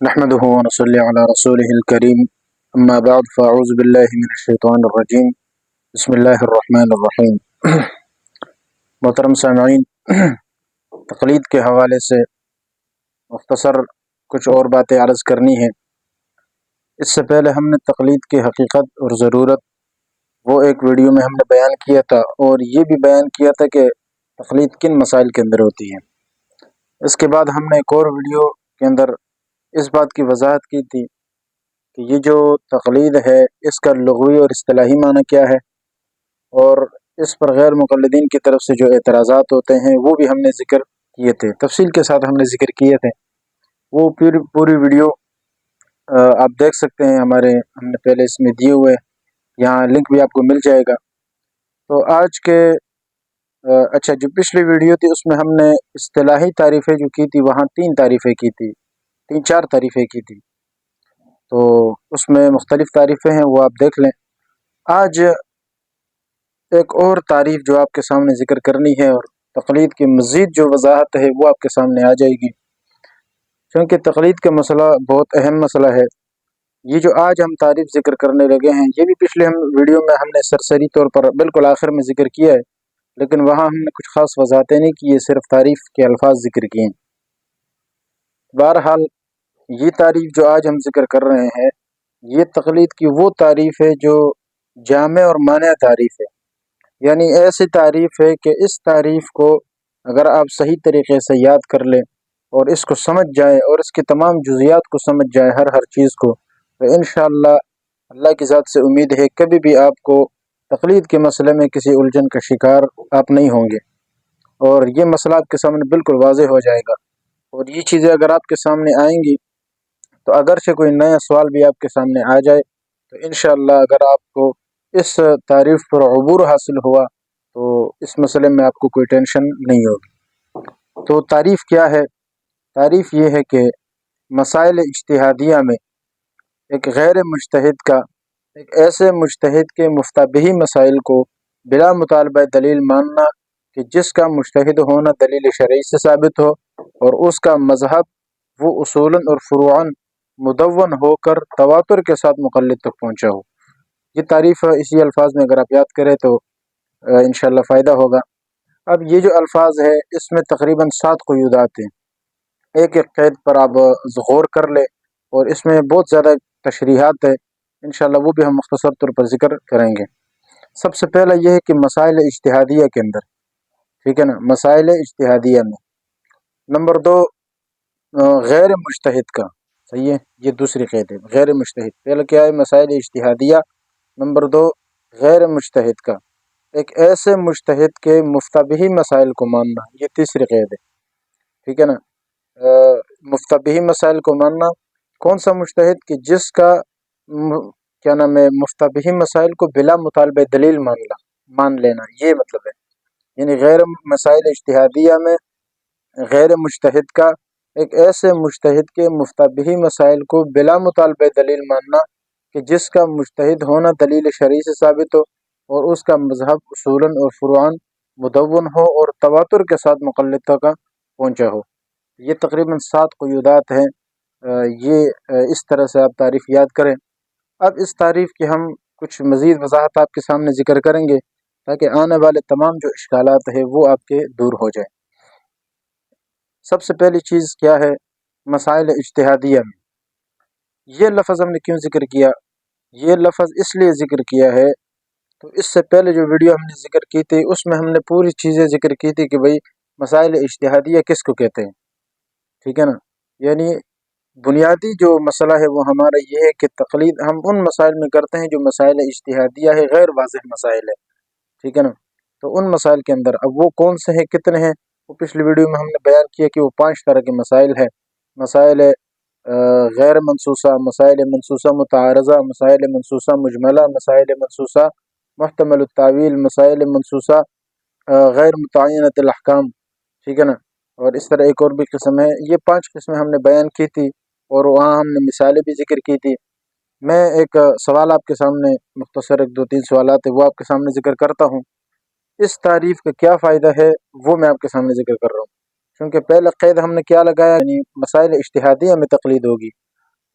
نحمده ونصلي على رسوله الكريم اما بعد فاعوذ بالله من الشیطان الرجیم بسم اللہ الرحمن الرحیم۔ محترم سامعین، تقلید کے حوالے سے مختصر کچھ اور باتیں عرض کرنی ہیں۔ اس سے پہلے ہم نے تقلید کی حقیقت اور ضرورت وہ ایک ویڈیو میں ہم نے بیان کیا تھا، اور یہ بھی بیان کیا تھا کہ تقلید کن مسائل کے اندر ہوتی ہے۔ اس کے بعد ہم نے ایک اور ویڈیو کے اندر اس بات کی وضاحت کی تھی کہ یہ جو تقلید ہے اس کا لغوی اور اصطلاحی معنی کیا ہے، اور اس پر غیر مقلدین کی طرف سے جو اعتراضات ہوتے ہیں وہ بھی ہم نے ذکر کیے تھے، تفصیل کے ساتھ ہم نے ذکر کیے تھے۔ وہ پوری ویڈیو آپ دیکھ سکتے ہیں، ہم نے پہلے اس میں دیے ہوئے، یہاں لنک بھی آپ کو مل جائے گا۔ تو آج کے جو پچھلی ویڈیو تھی اس میں ہم نے اصطلاحی تعریفیں جو کی تھی، وہاں 3 4 تعریفیں کی تھی، تو اس میں مختلف تعریفیں ہیں، وہ آپ دیکھ لیں۔ آج ایک اور تعریف جو آپ کے سامنے ذکر کرنی ہے، اور تقلید کی مزید جو وضاحت ہے وہ آپ کے سامنے آ جائے گی، کیونکہ تقلید کا مسئلہ بہت اہم مسئلہ ہے۔ یہ جو آج ہم تعریف ذکر کرنے لگے ہیں، یہ بھی پچھلے ویڈیو میں ہم نے سرسری طور پر بالکل آخر میں ذکر کیا ہے، لیکن وہاں ہم نے کچھ خاص وضاحتیں نہیں کی، صرف تعریف کے الفاظ ذکر کیے ہیں۔ بہرحال یہ تعریف جو آج ہم ذکر کر رہے ہیں، یہ تقلید کی وہ تعریف ہے جو جامع اور مانع تعریف ہے، یعنی ایسی تعریف ہے کہ اس تعریف کو اگر آپ صحیح طریقے سے یاد کر لیں اور اس کو سمجھ جائیں اور اس کی تمام جزیات کو سمجھ جائیں، ہر چیز کو، تو انشاءاللہ اللہ کی ذات سے امید ہے کبھی بھی آپ کو تقلید کے مسئلے میں کسی الجھن کا شکار آپ نہیں ہوں گے، اور یہ مسئلہ آپ کے سامنے بالکل واضح ہو جائے گا۔ اور یہ چیزیں اگر آپ کے سامنے آئیں گی تو اگرچہ کوئی نیا سوال بھی آپ کے سامنے آ جائے تو انشاءاللہ اگر آپ کو اس تعریف پر عبور حاصل ہوا تو اس مسئلے میں آپ کو کوئی ٹینشن نہیں ہوگی۔ تو تعریف کیا ہے؟ تعریف یہ ہے کہ مسائل اجتہادیہ میں ایک غیر مجتہد کا ایک ایسے مجتہد کے مفتبہی مسائل کو بلا مطالبہ دلیل ماننا کہ جس کا مجتہد ہونا دلیل شرعی سے ثابت ہو، اور اس کا مذہب وہ اصولاً اور فروعاً مدون ہو کر تواتر کے ساتھ مقلد تک پہنچا ہو۔ یہ تعریف اسی الفاظ میں اگر آپ یاد کریں تو انشاءاللہ فائدہ ہوگا۔ اب یہ جو الفاظ ہے اس میں تقریباً 7 قیودات ہیں، ایک قید پر آپ غور کر لیں، اور اس میں بہت زیادہ تشریحات ہے، انشاءاللہ وہ بھی ہم مختصر طور پر ذکر کریں گے۔ سب سے پہلا یہ ہے کہ مسائل اجتہادیہ کے اندر، ٹھیک ہے نا، مسائل اجتہادیہ میں نمبر 2 غیر مجتہد کا، صحیح ہے، یہ دوسری قید ہے، غیر مجتہد۔ پہلا کیا ہے؟ مسائل اجتہادیہ، نمبر 2 غیر مجتہد کا، ایک ایسے مجتہد کے مفتبہی مسائل کو ماننا، یہ تیسری قید ہے، ٹھیک ہے نا۔ مفتبہی مسائل کو ماننا، کون سا مجتہد کہ جس کا کیا نام ہے، مفتبہی مسائل کو بلا مطالبہ دلیل مان لینا، یہ مطلب ہے، یعنی غیر مسائل اجتہادیہ میں غیر مجتہد کا ایک ایسے مجتہد کے مفتبہی مسائل کو بلا مطالبہ دلیل ماننا کہ جس کا مجتہد ہونا دلیل شرعی سے ثابت ہو، اور اس کا مذہب اصولاً اور فروعاً مدون ہو اور تواتر کے ساتھ مقلد تک پہنچا ہو۔ یہ تقریباً 7 قیودات ہیں، یہ اس طرح سے آپ تعریف یاد کریں۔ اب اس تعریف کی ہم کچھ مزید وضاحت آپ کے سامنے ذکر کریں گے تاکہ آنے والے تمام جو اشکالات ہیں وہ آپ کے دور ہو جائیں۔ سب سے پہلی چیز کیا ہے؟ مسائل اجتہادیہ میں یہ لفظ ہم نے کیوں ذکر کیا؟ یہ لفظ اس لیے ذکر کیا ہے، تو اس سے پہلے جو ویڈیو ہم نے ذکر کی تھی اس میں ہم نے پوری چیزیں ذکر کی تھی کہ بھئی مسائل اجتہادیہ کس کو کہتے ہیں، ٹھیک ہے نا۔ یعنی بنیادی جو مسئلہ ہے وہ ہمارا یہ ہے کہ تقلید ہم ان مسائل میں کرتے ہیں جو مسائل اجتہادیہ ہے، غیر واضح مسائل ہے، ٹھیک ہے نا۔ تو ان مسائل کے اندر اب وہ کون سے ہیں، کتنے ہیں، وہ پچھلی ویڈیو میں ہم نے بیان کیا کہ وہ 5 طرح کے مسائل ہیں: مسائل غیر منصوصہ، مسائل منصوصہ متعارضہ، مسائل منصوصہ مجملہ، مسائل منصوصہ محتمل التاویل، مسائل منصوصہ غیر متعینۃ الاحکام، ٹھیک ہے نا۔ اور اس طرح ایک اور بھی قسم ہے، یہ 5 قسمیں ہم نے بیان کی تھی، اور وہاں ہم نے مثالیں بھی ذکر کی تھی۔ میں ایک سوال آپ کے سامنے، مختصر 2 3 سوالات ہیں وہ آپ کے سامنے ذکر کرتا ہوں۔ اس تعریف کا کیا فائدہ ہے وہ میں آپ کے سامنے ذکر کر رہا ہوں، کیونکہ پہلے قید ہم نے کیا لگایا، یعنی مسائل اجتہادیہ میں تقلید ہوگی،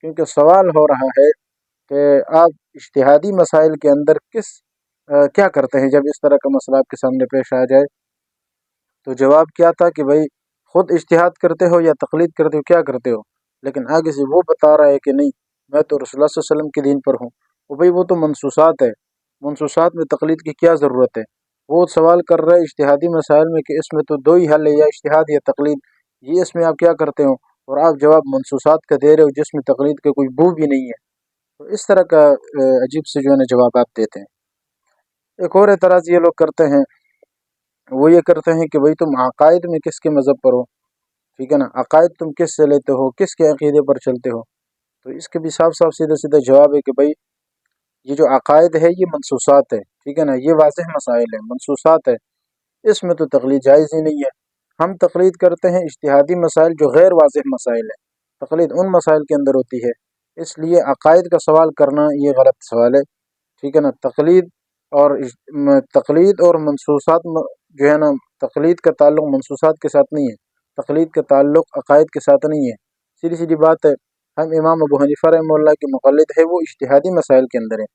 کیونکہ سوال ہو رہا ہے کہ آپ اجتہادی مسائل کے اندر کیا کرتے ہیں جب اس طرح کا مسئلہ آپ کے سامنے پیش آ جائے. تو جواب کیا تھا کہ بھائی خود اجتہاد کرتے ہو یا تقلید کرتے ہو، کیا کرتے ہو؟ لیکن آگے سے وہ بتا رہا ہے کہ نہیں، میں تو رسول اللہ صلی اللہ علیہ وسلم کے دین پر ہوں. بھائی وہ تو منصوصات ہے، منصوصات میں تقلید کی کیا ضرورت ہے؟ وہ سوال کر رہے اجتہادی مسائل میں کہ اس میں تو دو ہی حل ہے، یا اجتہاد یا تقلید، یہ اس میں آپ کیا کرتے ہو؟ اور آپ جواب منصوصات کا دے رہے ہو جس میں تقلید کا کوئی بو بھی نہیں ہے. تو اس طرح کا عجیب سے جو ہے نا جوابات دیتے ہیں. ایک اور اعتراض یہ لوگ کرتے ہیں، وہ یہ کرتے ہیں کہ بھئی تم عقائد میں کس کے مذہب پر ہو؟ ٹھیک ہے نا، عقائد تم کس سے لیتے ہو، کس کے عقیدے پر چلتے ہو؟ تو اس کے بھی صاف صاف سیدھا سیدھا جواب ہے کہ بھئی یہ جو عقائد ہے یہ منصوصات ہے. ٹھیک ہے نا، یہ واضح مسائل ہیں، منصوصات ہے، اس میں تو تقلید جائز ہی نہیں ہے. ہم تقلید کرتے ہیں اجتہادی مسائل جو غیر واضح مسائل ہیں، تقلید ان مسائل کے اندر ہوتی ہے. اس لیے عقائد کا سوال کرنا یہ غلط سوال ہے. ٹھیک ہے نا، تقلید اور منصوصات جو ہے نا، تقلید کا تعلق منصوصات کے ساتھ نہیں ہے، تقلید کا تعلق عقائد کے ساتھ نہیں ہے. سیدھی سیدھی بات ہے. ہم امام ابو حنیفہ رحمہ اللہ کے مقلد ہے، وہ اجتہادی مسائل کے اندر ہیں،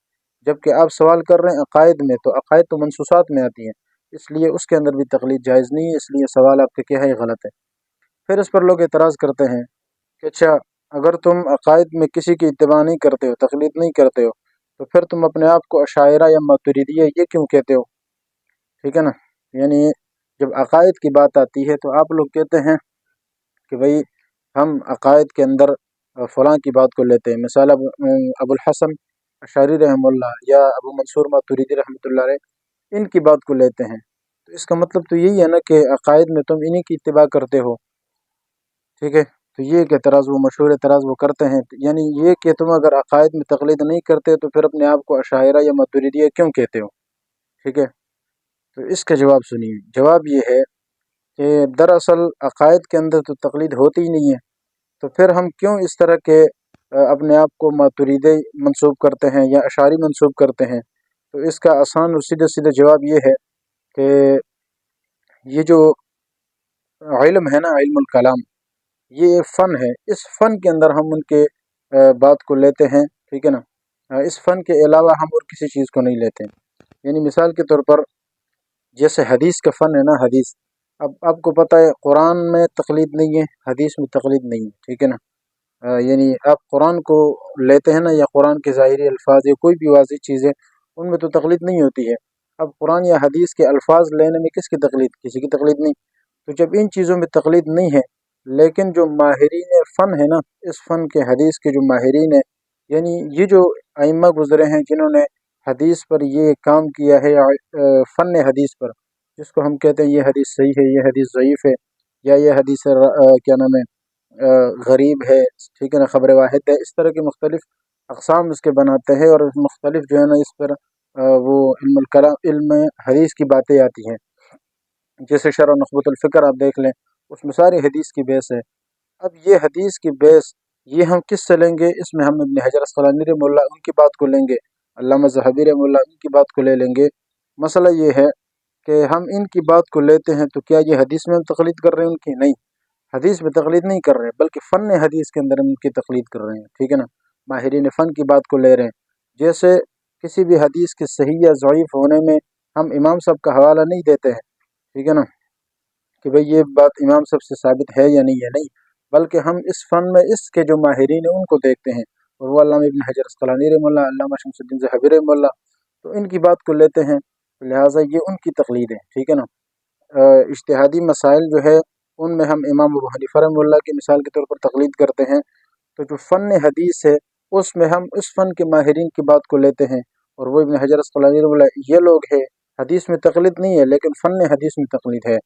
جبکہ آپ سوال کر رہے ہیں عقائد میں، تو عقائد تو منصوصات میں آتی ہیں، اس لیے اس کے اندر بھی تقلید جائز نہیں ہے. اس لیے سوال آپ کا کیا ہے، غلط ہے. پھر اس پر لوگ اعتراض کرتے ہیں کہ اچھا اگر تم عقائد میں کسی کی اتباع نہیں کرتے ہو، تقلید نہیں کرتے ہو، تو پھر تم اپنے آپ کو اشاعرہ یا ماتریدیہ یہ کیوں کہتے ہو؟ ٹھیک ہے نا، یعنی جب عقائد کی بات آتی ہے تو آپ لوگ کہتے ہیں کہ بھئی ہم عقائد کے اندر فلاں کی بات کو لیتے ہیں. مثال ابو الحسن اشعری رحمہ اللہ یا ابو منصور ماتریدی رحمۃ اللہ علیہ، ان کی بات کو لیتے ہیں. تو اس کا مطلب تو یہی ہے نا کہ عقائد میں تم انہی کی اتباع کرتے ہو. ٹھیک ہے، تو یہ ایک اعتراض، وہ مشہور اعتراض وہ کرتے ہیں، یعنی یہ کہ تم اگر عقائد میں تقلید نہیں کرتے تو پھر اپنے آپ کو اشاعرہ یا ماتریدیہ کیوں کہتے ہو؟ ٹھیک ہے، تو اس کا جواب سنیے. جواب یہ ہے کہ دراصل عقائد کے اندر تو تقلید ہوتی ہی نہیں ہے، تو پھر ہم کیوں اس طرح کے اپنے آپ کو ماتریدی منسوب کرتے ہیں یا اشعری منسوب کرتے ہیں؟ تو اس کا آسان اور سیدھا سیدھا جواب یہ ہے کہ یہ جو علم ہے نا، علم الکلام، یہ ایک فن ہے. اس فن کے اندر ہم ان کے بات کو لیتے ہیں. ٹھیک ہے نا، اس فن کے علاوہ ہم اور کسی چیز کو نہیں لیتے. یعنی مثال کے طور پر جیسے حدیث کا فن ہے نا، حدیث، اب آپ کو پتہ ہے قرآن میں تقلید نہیں ہے، حدیث میں تقلید نہیں ہے. ٹھیک ہے نا، یعنی آپ قرآن کو لیتے ہیں نا، یا قرآن کے ظاہری الفاظ یا کوئی بھی واضح چیزیں، ان میں تو تقلید نہیں ہوتی ہے. اب قرآن یا حدیث کے الفاظ لینے میں کس کی تقلید؟ کسی کی تقلید نہیں. تو جب ان چیزوں میں تقلید نہیں ہے، لیکن جو ماہرین فن ہے نا، اس فن کے حدیث کے جو ماہرین ہیں، یعنی یہ جو ائمہ گزرے ہیں جنہوں نے حدیث پر یہ کام کیا ہے، فن حدیث پر، جس کو ہم کہتے ہیں یہ حدیث صحیح ہے، یہ حدیث ضعیف ہے، یا یہ حدیث کیا نام ہے، غریب ہے. ٹھیک ہے نا، خبر واحد ہے. اس طرح کے مختلف اقسام اس کے بناتے ہیں، اور مختلف جو ہے نا اس پر وہ علم الکلام، علم حدیث کی باتیں آتی ہیں. جیسے شرح نخبۃ الفکر آپ دیکھ لیں، اس میں ساری حدیث کی بیس ہے. اب یہ حدیث کی بیس یہ ہم کس سے لیں گے؟ اس میں ہم ابن حجر اسقلانی رحمہ اللہ ان کی بات کو لیں گے، علامہ ذہبی رحمہ اللہ ان کی بات کو لے لیں گے. مسئلہ یہ ہے کہ ہم ان کی بات کو لیتے ہیں تو کیا یہ حدیث میں ہم تقلید کر رہے ہیں ان کی؟ نہیں، حدیث میں تقلید نہیں کر رہے ہیں، بلکہ فن حدیث کے اندر ہم ان کی تقلید کر رہے ہیں. ٹھیک ہے نا، ماہرین فن کی بات کو لے رہے ہیں. جیسے کسی بھی حدیث کے صحیح یا ضعیف ہونے میں ہم امام صاحب کا حوالہ نہیں دیتے ہیں. ٹھیک ہے نا، کہ بھئی یہ بات امام صاحب سے ثابت ہے یا نہیں ہے، نہیں، بلکہ ہم اس فن میں اس کے جو ماہرین ہیں ان کو دیکھتے ہیں، اور وہ علامہ ابن حجر اسقلانی رحمہ اللہ، علامہ شمس الدین ذہبی رحمہ اللہ، تو ان کی بات کو لیتے ہیں. لہٰذا یہ ان کی تقلید ہے. ٹھیک ہے نا، اجتہادی مسائل جو ہے ان میں ہم امام ابو حنیفہ رحمہ اللہ کی مثال کے طور پر تقلید کرتے ہیں. تو جو فن حدیث ہے اس میں ہم اس فن کے ماہرین کی بات کو لیتے ہیں، اور وہ ابن حجر اسقلانی رحمہ اللہ یہ لوگ ہیں. حدیث میں تقلید نہیں ہے لیکن فن حدیث میں تقلید ہے.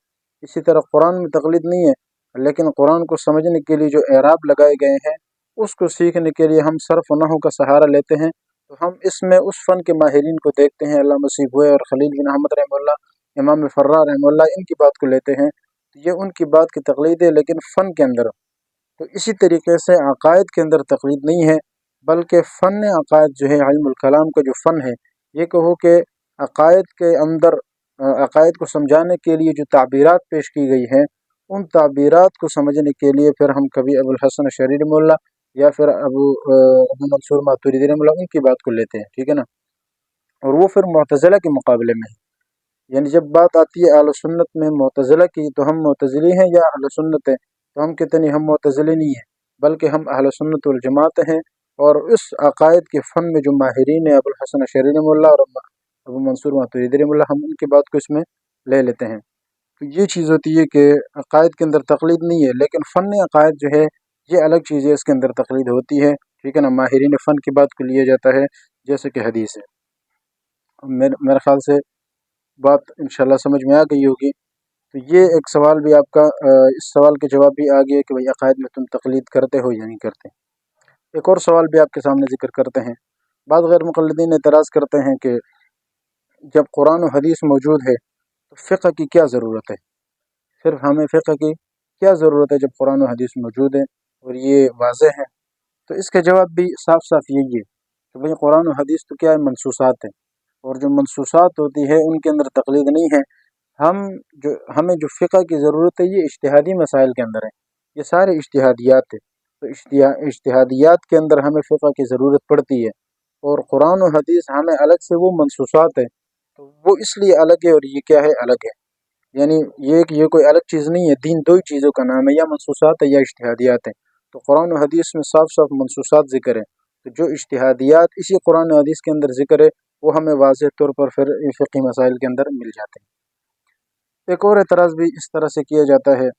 اسی طرح قرآن میں تقلید نہیں ہے، لیکن قرآن کو سمجھنے کے لیے جو اعراب لگائے گئے ہیں اس کو سیکھنے کے لیے ہم صرف و نحو کا سہارا لیتے ہیں. تو ہم اس میں اس فن کے ماہرین کو دیکھتے ہیں، علامہ سیبویہ اور خلیل بن احمد رحمہ اللہ، امام فرا رحمہ اللہ، ان کی بات کو لیتے ہیں. یہ ان کی بات کی تقلید ہے لیکن فن کے اندر. تو اسی طریقے سے عقائد کے اندر تقلید نہیں ہے، بلکہ فن عقائد جو ہے، علم الکلام کا جو فن ہے، یہ کہو کہ عقائد کے اندر عقائد کو سمجھانے کے لیے جو تعبیرات پیش کی گئی ہیں، ان تعبیرات کو سمجھنے کے لیے پھر ہم کبھی ابو الحسن اشعری رحمہ اللہ یا پھر ابو منصور ماتوریدی رحمہ اللہ ان کی بات کو لیتے ہیں، ٹھیک ہے نا، اور وہ پھر معتزلہ کے مقابلے میں ہے۔ یعنی جب بات آتی ہے اہل سنت میں معتزلہ کی تو ہم معتزلی ہیں یا اہل سنت ہیں، تو ہم کہتے نہیں، ہم معتزلی نہیں ہیں بلکہ ہم اہل سنت والجماعت ہیں، اور اس عقائد کے فن میں جو ماہرین ہیں ابو الحسن اشعری رحمہ اللہ اور ابو منصور ماتوریدی رحمہ اللہ، ہم ان کی بات کو اس میں لے لیتے ہیں۔ تو یہ چیز ہوتی ہے کہ عقائد کے اندر تقلید نہیں ہے، لیکن فن عقائد جو ہے یہ الگ چیز ہے، اس کے اندر تقلید ہوتی ہے، ٹھیک ہے نا، ماہرین فن کی بات کو لیا جاتا ہے جیسے کہ حدیث ہے۔ میرے خیال سے بات انشاءاللہ سمجھ میں آ گئی ہوگی۔ تو یہ ایک سوال بھی آپ کا، اس سوال کے جواب بھی آ گیا کہ بھئی عقائد میں تم تقلید کرتے ہو یا نہیں کرتے۔ ایک اور سوال بھی آپ کے سامنے ذکر کرتے ہیں۔ بعض غیر مقلدین اعتراض کرتے ہیں کہ جب قرآن و حدیث موجود ہے تو فقہ کی کیا ضرورت ہے؟ صرف ہمیں فقہ کی کیا ضرورت ہے جب قرآن و حدیث موجود ہے اور یہ واضح ہے؟ تو اس کا جواب بھی صاف صاف یہی ہے کہ بھئی قرآن و حدیث تو کیا ہے، منصوصات ہیں، اور جو منصوصات ہوتی ہے ان کے اندر تقلید نہیں ہے۔ ہمیں جو فقہ کی ضرورت ہے یہ اجتہادی مسائل کے اندر ہے، یہ سارے اجتہادیات ہیں، تو اجتہادیات کے اندر ہمیں فقہ کی ضرورت پڑتی ہے، اور قرآن و حدیث ہمیں الگ سے وہ منصوصات ہے، تو وہ اس لیے الگ ہے، اور یہ کیا ہے، الگ ہے۔ یعنی یہ کوئی الگ چیز نہیں ہے، دین دو ہی چیزوں کا نام ہے، یا منصوصات ہے یا اجتہادیات ہیں۔ تو قرآن و حدیث میں صاف صاف منصوصات ذکر ہے، تو جو اجتہادیات اسی قرآن و حدیث کے اندر ذکر ہے وہ ہمیں واضح طور پر پھر فقہی مسائل کے اندر مل جاتے ہیں۔ ایک اور اعتراض بھی اس طرح سے کیا جاتا ہے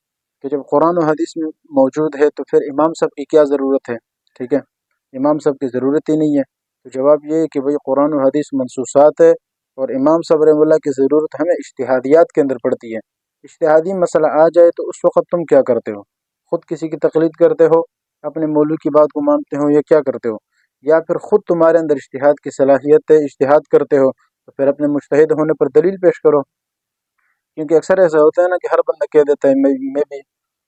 کہ جب قرآن و حدیث میں موجود ہے تو پھر امام صاحب کی کیا ضرورت ہے؟ ٹھیک ہے، امام صاحب کی ضرورت ہی نہیں ہے۔ تو جواب یہ ہے کہ بھئی قرآن و حدیث منصوصات ہے، اور امام صاحب رحمہ اللہ کی ضرورت ہمیں اجتہادیات کے اندر پڑتی ہے۔ اجتہادی مسئلہ آ جائے تو اس وقت تم کیا کرتے ہو؟ خود کسی کی تقلید کرتے ہو، اپنے مولوی کی بات کو مانتے ہو، یا کیا کرتے ہو؟ یا پھر خود تمہارے اندر اجتہاد کی صلاحیت ہے، اجتہاد کرتے ہو، تو پھر اپنے مجتہد ہونے پر دلیل پیش کرو۔ کیونکہ اکثر ایسا ہوتا ہے نا کہ ہر بندہ کہہ دیتا ہے میں بھی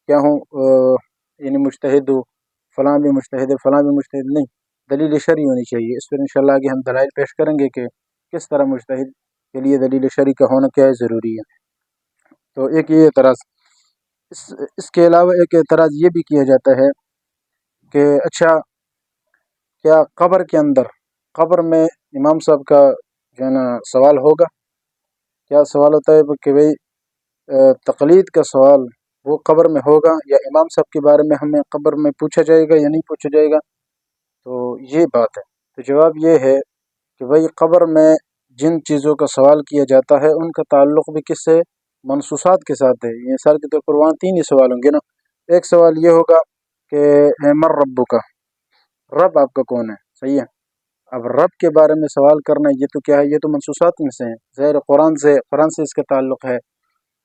کیا ہوں، یعنی مجتہد ہوں، فلاں بھی مجتہد ہے، فلاں بھی مجتہد، نہیں، دلیل شرعی ہونی چاہیے۔ اس پر انشاءاللہ آگے ہم دلائل پیش کریں گے کہ کس طرح مجتہد کے لیے دلیل شرعی کا ہونا کیا ضروری ہے۔ تو ایک یہ اعتراض، اس کے علاوہ ایک اعتراض یہ بھی کیا جاتا ہے کہ اچھا، کیا قبر میں امام صاحب کا جو ہے نا سوال ہوگا؟ کیا سوال ہوتا ہے کہ بھئی تقلید کا سوال وہ قبر میں ہوگا، یا امام صاحب کے بارے میں ہمیں قبر میں پوچھا جائے گا یا نہیں پوچھا جائے گا؟ تو یہ بات ہے۔ تو جواب یہ ہے کہ بھئی قبر میں جن چیزوں کا سوال کیا جاتا ہے ان کا تعلق بھی کس سے؟ منصوصات کے ساتھ ہے۔ یہ مثال کے طور پر وہاں تین ہی سوال ہوں گے نا۔ ایک سوال یہ ہوگا کہ مر رب کا، رب آپ کا کون ہے، صحیح ہے۔ اب رب کے بارے میں سوال کرنا یہ تو کیا ہے، یہ تو منصوصات میں سے ہیں، ظاہر قرآن سے اس کا تعلق ہے،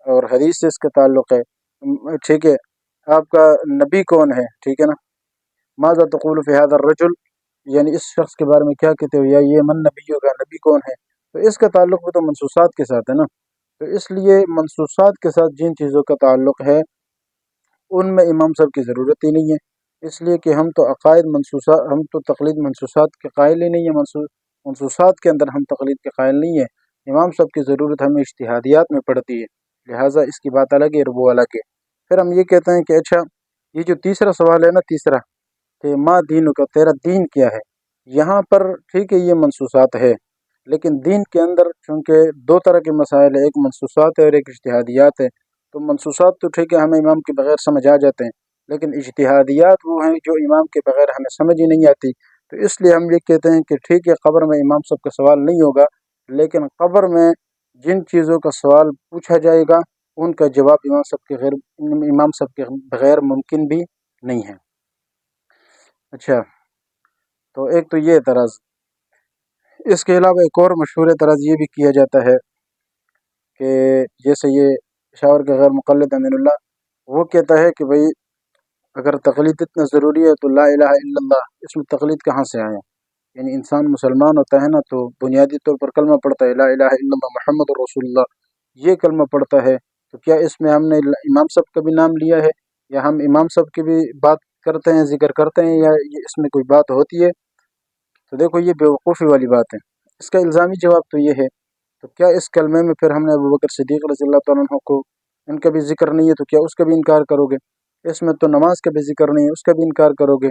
اور حدیث سے اس کا تعلق ہے، ٹھیک ہے۔ آپ کا نبی کون ہے، ٹھیک ہے نا، ماذا تقول فی هذا الرجل، یعنی اس شخص کے بارے میں کیا کہتے ہو، یا یہ من نبی ہوگا، نبی کون ہے، تو اس کا تعلق بھی تو منصوصات کے ساتھ ہے نا۔ تو اس لیے منصوصات کے ساتھ جن چیزوں کا تعلق ہے ان میں امام صاحب کی ضرورت ہی نہیں ہے، اس لیے کہ ہم تو ہم تو تقلید منصوصات کے قائل ہی نہیں ہیں، منصوصات کے اندر ہم تقلید کے قائل نہیں ہیں۔ امام صاحب کی ضرورت ہمیں اجتہادیات میں پڑتی ہے، لہٰذا اس کی بات الگ ہے اور وہ الگ ہے۔ پھر ہم یہ کہتے ہیں کہ اچھا، یہ جو تیسرا سوال ہے نا، تیسرا کہ ماں دین کا، تیرا دین کیا ہے، یہاں پر ٹھیک ہے یہ منصوصات ہے، لیکن دین کے اندر چونکہ دو طرح کے مسائل ہیں، ایک منصوصات ہے اور ایک اجتہادیات ہے۔ تو منصوصات تو ٹھیک ہے ہمیں امام کے بغیر سمجھ آ جاتے ہیں، لیکن اجتہادیات وہ ہیں جو امام کے بغیر ہمیں سمجھ ہی نہیں آتی۔ تو اس لیے ہم یہ کہتے ہیں کہ ٹھیک ہے قبر میں امام صاحب کا سوال نہیں ہوگا، لیکن قبر میں جن چیزوں کا سوال پوچھا جائے گا ان کا جواب امام صاحب کے بغیر ممکن بھی نہیں ہے۔ اچھا، تو ایک تو یہ اعتراض۔ اس کے علاوہ ایک اور مشہور اعتراض یہ بھی کیا جاتا ہے کہ جیسے یہ پشاور کا غیر مقلد امین اللہ، وہ کہتا ہے کہ بھئی اگر تقلید اتنا ضروری ہے تو لا الہ الا اللہ، اس میں تقلید کہاں سے آیا؟ یعنی انسان مسلمان ہوتا ہے نا تو بنیادی طور پر کلمہ پڑھتا ہے، لا الہ الا اللہ محمد رسول اللہ، یہ کلمہ پڑھتا ہے، تو کیا اس میں ہم نے امام صاحب کا بھی نام لیا ہے، یا ہم امام صاحب کی بھی بات کرتے ہیں، ذکر کرتے ہیں، یا اس میں کوئی بات ہوتی ہے؟ تو دیکھو یہ بیوقوفی والی بات ہے۔ اس کا الزامی جواب تو یہ ہے، تو کیا اس کلمے میں پھر ہم نے ابوبکر صدیق رضی اللہ تعالیٰ عنہ کو، ان کا بھی ذکر نہیں ہے، تو کیا اس کا بھی انکار کرو گے؟ اس میں تو نماز کا بھی ذکر نہیں ہے، اس کا بھی انکار کرو گے؟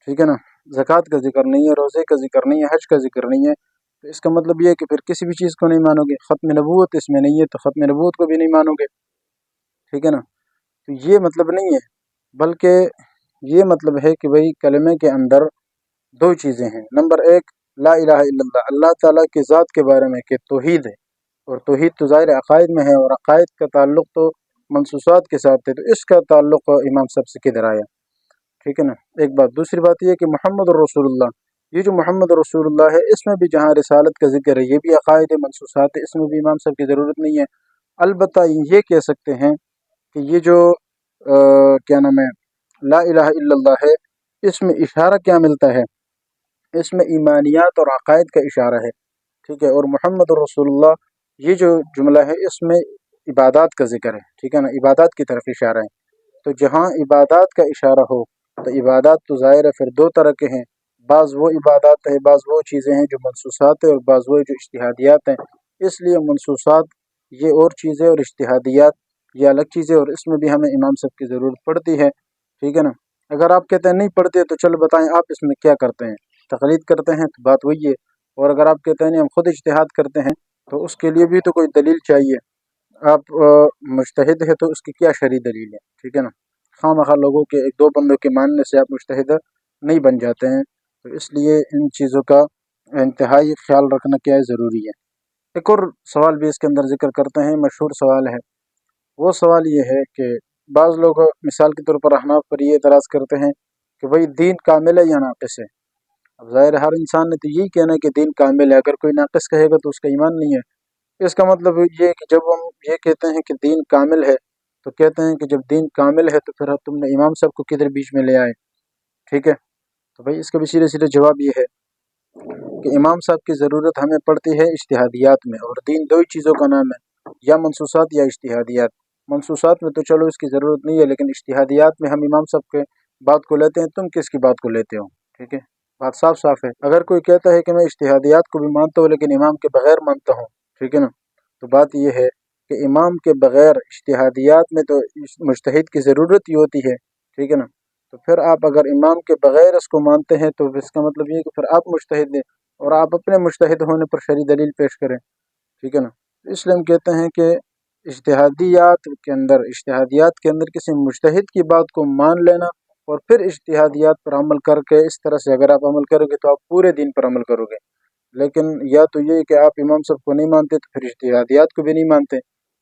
ٹھیک ہے نا، زکوٰۃ کا ذکر نہیں ہے، روزے کا ذکر نہیں ہے، حج کا ذکر نہیں ہے، تو اس کا مطلب یہ ہے کہ پھر کسی بھی چیز کو نہیں مانو گے۔ ختم نبوت اس میں نہیں ہے تو ختم نبوت کو بھی نہیں مانو گے، ٹھیک ہے نا۔ تو یہ مطلب نہیں ہے، بلکہ یہ مطلب ہے کہ بھئی کلمے کے اندر دو چیزیں ہیں۔ نمبر ایک لا الہ الا اللہ، اللہ تعالیٰ کی ذات کے بارے میں کہ توحید ہے، اور توحید تو ظاہر عقائد میں ہے، اور عقائد کا تعلق تو منصوصات کے ساتھ ہے، تو اس کا تعلق امام صاحب سے کدھر آیا؟ ٹھیک ہے نا، ایک بات۔ دوسری بات یہ کہ محمد رسول اللہ، یہ جو محمد رسول اللہ ہے، اس میں بھی جہاں رسالت کا ذکر ہے، یہ بھی عقائد منصوصات ہے، اس میں بھی امام صاحب کی ضرورت نہیں ہے۔ البتہ یہ کہہ سکتے ہیں کہ یہ جو کیا نام ہے لا الہ الا اللہ ہے، اس میں اشارہ کیا ملتا ہے؟ اس میں ایمانیات اور عقائد کا اشارہ ہے، ٹھیک ہے۔ اور محمد رسول اللہ یہ جو جملہ ہے، اس میں عبادات کا ذکر ہے، ٹھیک ہے نا، عبادات کی طرف اشارہ ہے۔ تو جہاں عبادات کا اشارہ ہو تو عبادات تو ظاہر ہے پھر دو طرح کے ہیں، بعض وہ عبادات ہیں، بعض وہ چیزیں ہیں جو منصوصات ہیں، اور بعض وہ جو اجتہادیات ہیں۔ اس لیے منصوصات یہ اور چیزیں اور اجتہادیات یہ الگ چیزیں، اور اس میں بھی ہمیں امام صاحب کی ضرورت پڑتی ہے، ٹھیک ہے نا۔ اگر آپ کہتے ہیں نہیں پڑھتے تو چلو بتائیں آپ اس میں کیا کرتے ہیں؟ تقلید کرتے ہیں تو بات وہی ہے، اور اگر آپ کہتے ہیں نہیں ہم خود اجتہاد کرتے ہیں تو اس کے لیے بھی تو کوئی دلیل چاہیے۔ آپ مجتہد ہے تو اس کی کیا شرعی دلیل ہے؟ ٹھیک ہے نا، خواہ مخواہ لوگوں کے ایک دو بندوں کے ماننے سے آپ مجتہد نہیں بن جاتے ہیں، تو اس لیے ان چیزوں کا انتہائی خیال رکھنا کیا ہے ضروری ہے۔ ایک اور سوال بھی اس کے اندر ذکر کرتے ہیں، مشہور سوال ہے، وہ سوال یہ ہے کہ بعض لوگ مثال کے طور پر احناف پر یہ اعتراض کرتے ہیں کہ بھئی دین کامل ہے یا ناقص ہے؟ اب ظاہر ہر انسان نے تو یہی کہنا ہے کہ دین کامل ہے، اگر کوئی ناقص کہے گا تو اس کا ایمان نہیں ہے۔ اس کا مطلب یہ ہے کہ جب ہم یہ کہتے ہیں کہ دین کامل ہے تو کہتے ہیں کہ جب دین کامل ہے تو پھر تم نے امام صاحب کو کدھر بیچ میں لے آئے؟ ٹھیک ہے، تو بھائی اس کا بھی سیدھے سیدھے جواب یہ ہے کہ امام صاحب کی ضرورت ہمیں پڑتی ہے اجتہادیات میں، اور دین دو ہی چیزوں کا نام ہے، یا منصوصات یا اجتہادیات۔ منصوصات میں تو چلو اس کی ضرورت نہیں ہے، لیکن اجتہادیات میں ہم امام صاحب کے بات کو لیتے ہیں، تم کس کی بات کو لیتے ہو؟ ٹھیک ہے، بات صاف صاف ہے۔ اگر کوئی کہتا ہے کہ میں اجتہادیات کو بھی مانتا ہوں لیکن امام کے بغیر مانتا ہوں، ٹھیک ہے نا، تو بات یہ ہے کہ امام کے بغیر اجتہادیات میں تو مجتہد کی ضرورت ہی ہوتی ہے، ٹھیک ہے نا۔ تو پھر آپ اگر امام کے بغیر اس کو مانتے ہیں تو اس کا مطلب یہ ہے کہ پھر آپ مجتہد ہیں، اور آپ اپنے مجتہد ہونے پر شرعی دلیل پیش کریں، ٹھیک ہے نا۔ اس لیے ہم کہتے ہیں کہ اجتہادیات کے اندر کسی مجتہد کی بات کو مان لینا اور پھر اجتہادیات پر عمل کر کے، اس طرح سے اگر آپ عمل کرو گے تو آپ پورے دین پر عمل کرو گے۔ لیکن یا تو یہ کہ آپ امام صاحب کو نہیں مانتے تو پھر اجتہادیات کو بھی نہیں مانتے،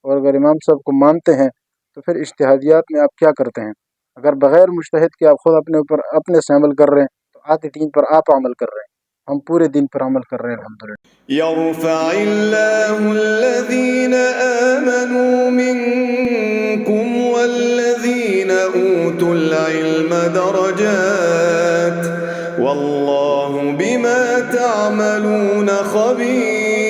اور اگر امام صاحب کو مانتے ہیں تو پھر اجتہادیات میں آپ کیا کرتے ہیں؟ اگر بغیر مجتہد کے آپ خود اپنے اوپر اپنے سے عمل کر رہے ہیں تو آدھے دین پر آپ عمل کر رہے ہیں، ہم پورے دین پر عمل کر رہے ہیں الحمدللہ۔ يرفع الله الذين آمنوا منكم والذين أوتوا العلم درجات والله بما تعملون خبير